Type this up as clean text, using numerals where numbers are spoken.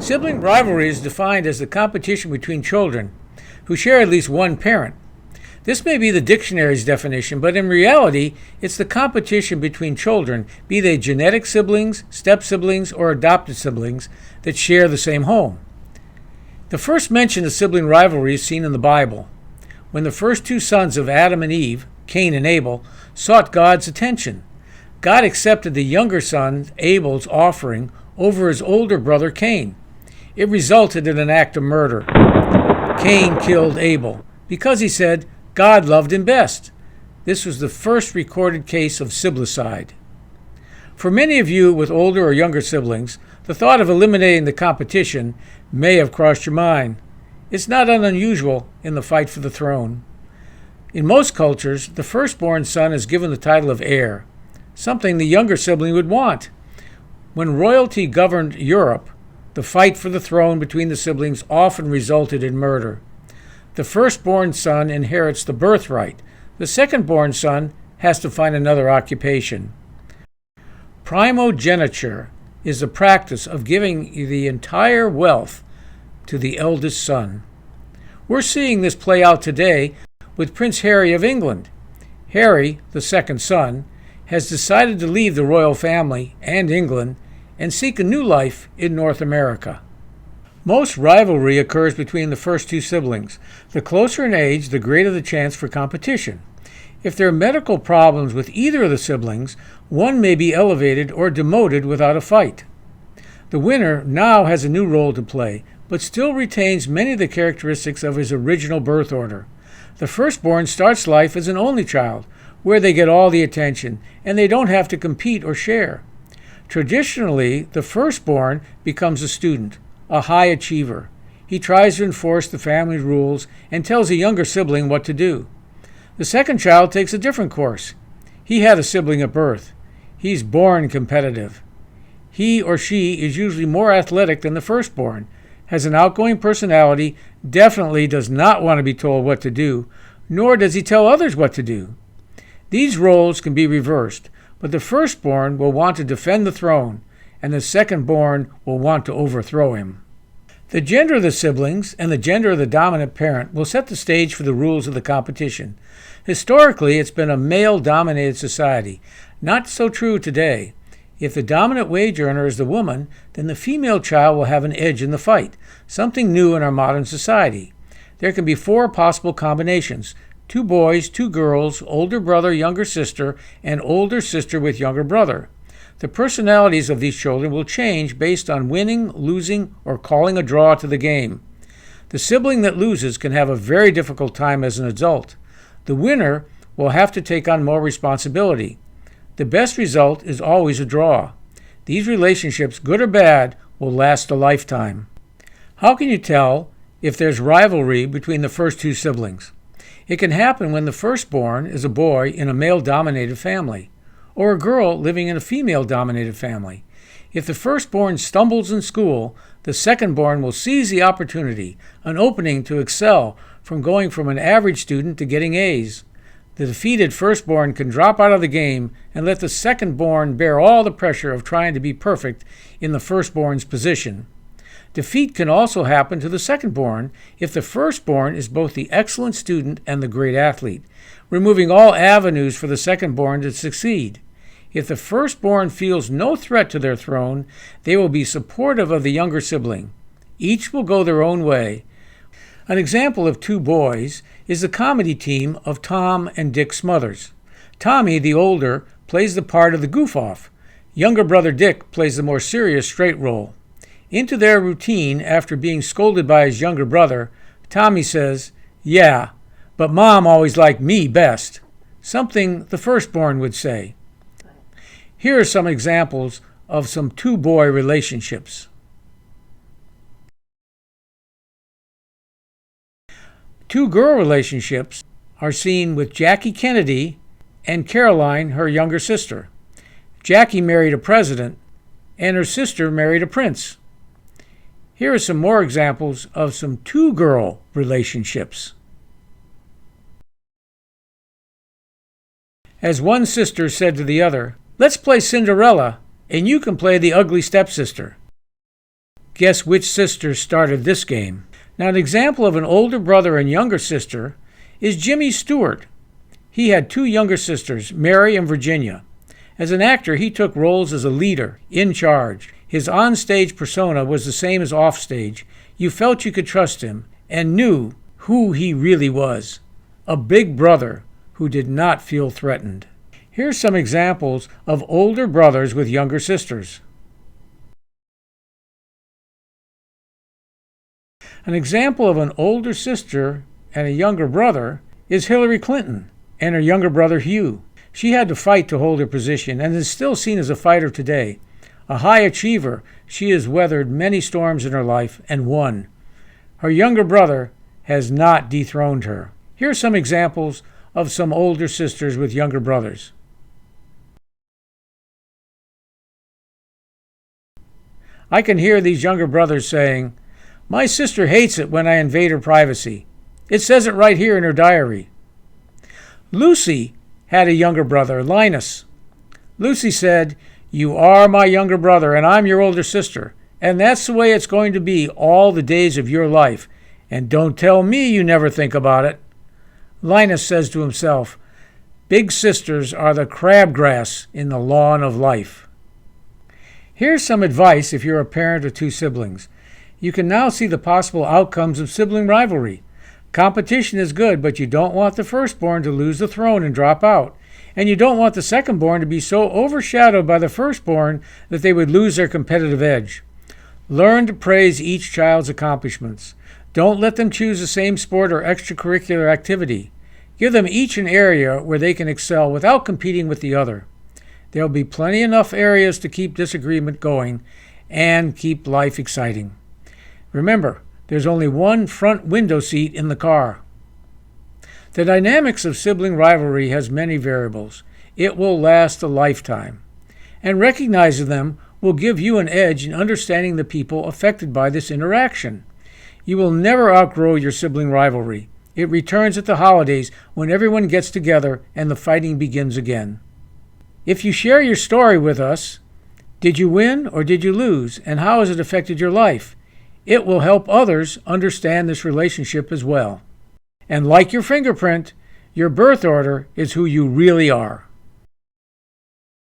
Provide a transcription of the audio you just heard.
Sibling rivalry is defined as the competition between children who share at least one parent. This may be the dictionary's definition, but in reality, it's the competition between children, be they genetic siblings, step-siblings, or adopted siblings, that share the same home. The first mention of sibling rivalry is seen in the Bible, when the first two sons of Adam and Eve, Cain and Abel, sought God's attention. God accepted the younger son, Abel's offering, over his older brother Cain. It resulted in an act of murder. Cain killed Abel because he said God loved him best. This was the first recorded case of siblicide. For many of you with older or younger siblings, the thought of eliminating the competition may have crossed your mind. It's not unusual in the fight for the throne. In most cultures, the firstborn son is given the title of heir, something the younger sibling would want. When royalty governed Europe, the fight for the throne between the siblings often resulted in murder. The firstborn son inherits the birthright. The secondborn son has to find another occupation. Primogeniture is the practice of giving the entire wealth to the eldest son. We're seeing this play out today with Prince Harry of England. Harry, the second son, has decided to leave the royal family and England and seek a new life in North America. Most rivalry occurs between the first two siblings. The closer in age, the greater the chance for competition. If there are medical problems with either of the siblings, one may be elevated or demoted without a fight. The winner now has a new role to play, but still retains many of the characteristics of his original birth order. The firstborn starts life as an only child, where they get all the attention, and they don't have to compete or share. Traditionally, the firstborn becomes a student, a high achiever. He tries to enforce the family rules and tells a younger sibling what to do. The second child takes a different course. He had a sibling at birth. He's born competitive. He or she is usually more athletic than the firstborn, has an outgoing personality, definitely does not want to be told what to do, nor does he tell others what to do. These roles can be reversed, but the firstborn will want to defend the throne, and the secondborn will want to overthrow him. The gender of the siblings and the gender of the dominant parent will set the stage for the rules of the competition. Historically, it's been a male-dominated society. Not so true today. If the dominant wage earner is the woman, then the female child will have an edge in the fight, something new in our modern society. There can be 4 possible combinations: 2 boys, 2 girls, older brother, younger sister, and older sister with younger brother. The personalities of these children will change based on winning, losing, or calling a draw to the game. The sibling that loses can have a very difficult time as an adult. The winner will have to take on more responsibility. The best result is always a draw. These relationships, good or bad, will last a lifetime. How can you tell if there's rivalry between the first two siblings? It can happen when the firstborn is a boy in a male-dominated family, or a girl living in a female-dominated family. If the firstborn stumbles in school, the secondborn will seize the opportunity, an opening to excel from going from an average student to getting A's. The defeated firstborn can drop out of the game and let the secondborn bear all the pressure of trying to be perfect in the firstborn's position. Defeat can also happen to the secondborn if the firstborn is both the excellent student and the great athlete, removing all avenues for the secondborn to succeed. If the firstborn feels no threat to their throne, they will be supportive of the younger sibling. Each will go their own way. An example of 2 boys is the comedy team of Tom and Dick Smothers. Tommy, the older, plays the part of the goof-off. Younger brother Dick plays the more serious straight role. Into their routine, after being scolded by his younger brother, Tommy says, "Yeah, but Mom always liked me best," something the firstborn would say. Here are some examples of some 2-boy relationships. 2-girl relationships are seen with Jackie Kennedy and Caroline, her younger sister. Jackie married a president, and her sister married a prince. Here are some more examples of some 2-girl relationships. As one sister said to the other, "Let's play Cinderella, and you can play the ugly stepsister." Guess which sister started this game? Now, an example of an older brother and younger sister is Jimmy Stewart. He had two younger sisters, Mary and Virginia. As an actor, he took roles as a leader, in charge. His on-stage persona was the same as off-stage. You felt you could trust him and knew who he really was, a big brother who did not feel threatened. Here's some examples of older brothers with younger sisters. An example of an older sister and a younger brother is Hillary Clinton and her younger brother Hugh. She had to fight to hold her position and is still seen as a fighter today. A high achiever, she has weathered many storms in her life and won. Her younger brother has not dethroned her. Here are some examples of some older sisters with younger brothers. I can hear these younger brothers saying, "My sister hates it when I invade her privacy. It says it right here in her diary." Lucy had a younger brother, Linus. Lucy said, "You are my younger brother and I'm your older sister, and that's the way it's going to be all the days of your life. And don't tell me you never think about it." Linus says to himself, "Big sisters are the crabgrass in the lawn of life." Here's some advice if you're a parent of two siblings. You can now see the possible outcomes of sibling rivalry. Competition is good, but you don't want the firstborn to lose the throne and drop out. And you don't want the secondborn to be so overshadowed by the firstborn that they would lose their competitive edge. Learn to praise each child's accomplishments. Don't let them choose the same sport or extracurricular activity. Give them each an area where they can excel without competing with the other. There'll be plenty enough areas to keep disagreement going and keep life exciting. Remember, there's only one front window seat in the car. The dynamics of sibling rivalry has many variables. It will last a lifetime. And recognizing them will give you an edge in understanding the people affected by this interaction. You will never outgrow your sibling rivalry. It returns at the holidays when everyone gets together and the fighting begins again. If you share your story with us, did you win or did you lose, and how has it affected your life? It will help others understand this relationship as well. And like your fingerprint, your birth order is who you really are.